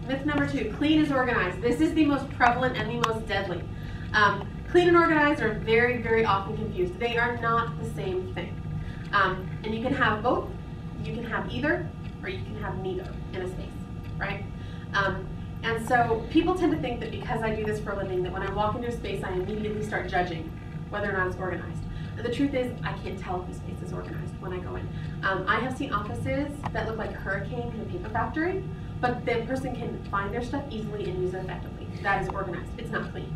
Myth number 2, clean is organized. This is the most prevalent and the most deadly. Clean and organized are very, very often confused. They are not the same thing. And you can have both, you can have either, or you can have neither in a space, right? And so people tend to think that because I do this for a living, that when I walk into a space, I immediately start judging whether or not it's organized. And the truth is, I can't tell if the space is organized when I go in. I have seen offices that look like a hurricane in a paper factory, but the person can find their stuff easily and use it effectively. That is organized. It's not clean.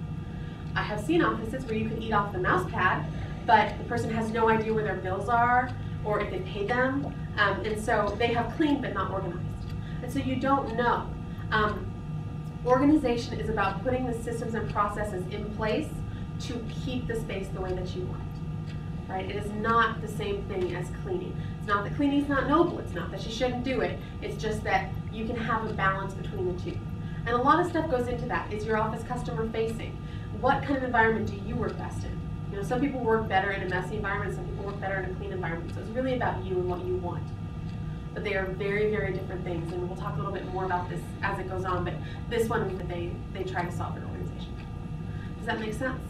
I have seen offices where you could eat off the mouse pad, but the person has no idea where their bills are or if they paid them, and so they have clean but not organized. And so you don't know. Organization is about putting the systems and processes in place to keep the space the way that you want it, right? It is not the same thing as cleaning. It's not that cleaning is not noble. It's not that you shouldn't do it. It's just that you can have a balance between the two. And a lot of stuff goes into that. Is your office customer facing? What kind of environment do you work best in? You know, some people work better in a messy environment, some people work better in a clean environment. So it's really about you and what you want. But they are very, very different things, and we'll talk a little bit more about this as it goes on, but this one, they try to solve an organization. Does that make sense?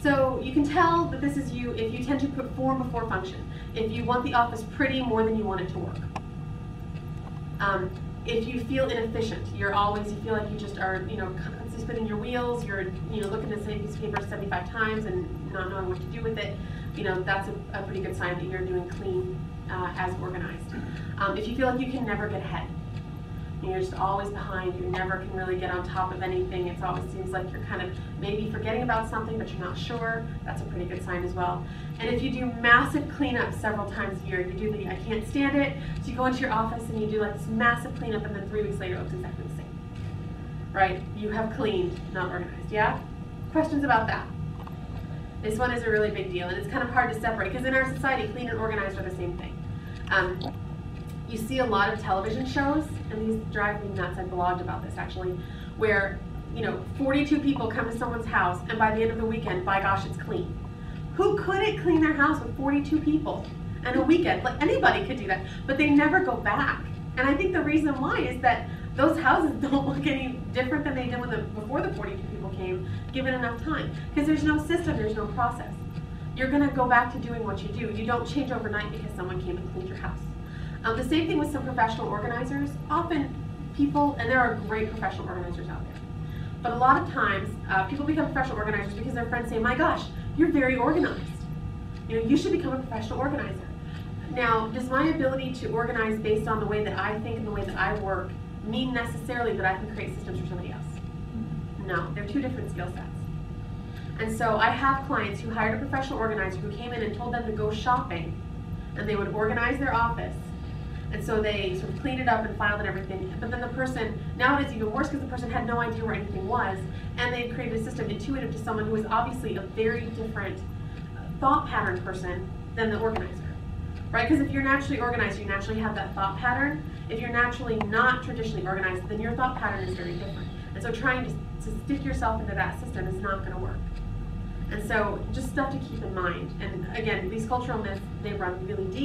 So you can tell that this is you if you tend to put form before function. If you want the office pretty more than you want it to work. If you feel inefficient, you feel like you just are, constantly spinning your wheels, you're, looking at the same piece of paper 75 times and not knowing what to do with it, that's a pretty good sign that you're doing clean as organized. If you feel like you can never get ahead, you're just always behind, you never can really get on top of anything, it always seems like you're kind of maybe forgetting about something but you're not sure, that's a pretty good sign as well. And if you do massive cleanup several times a year, you do the I can't stand it, so you go into your office and you do like this massive cleanup and then 3 weeks later it looks exactly the same. Right? You have cleaned, not organized, yeah? Questions about that? This one is a really big deal and it's kind of hard to separate because in our society, clean and organized are the same thing. You see a lot of television shows, and these drive me nuts, I blogged about this actually, where 42 people come to someone's house and by the end of the weekend, by gosh, it's clean. Who couldn't clean their house with 42 people in a weekend? Like anybody could do that, but they never go back. And I think the reason why is that those houses don't look any different than they did before the 42 people came, given enough time. Because there's no system, there's no process. You're gonna go back to doing what you do. You don't change overnight because someone came and cleaned your house. The same thing with some professional organizers. Often people, and there are great professional organizers out there, but a lot of times people become professional organizers because their friends say, my gosh, you're very organized. You should become a professional organizer. Now, does my ability to organize based on the way that I think and the way that I work mean necessarily that I can create systems for somebody else? No, they're two different skill sets. And so I have clients who hired a professional organizer who came in and told them to go shopping, and they would organize their office. And so they sort of cleaned it up and filed and everything. But then the person, now it is even worse because the person had no idea where anything was, and they had created a system intuitive to someone who is obviously a very different thought pattern person than the organizer, right? Because if you're naturally organized, you naturally have that thought pattern. If you're naturally not traditionally organized, then your thought pattern is very different. And so trying to stick yourself into that system is not going to work. And so just stuff to keep in mind. And again, these cultural myths, they run really deep.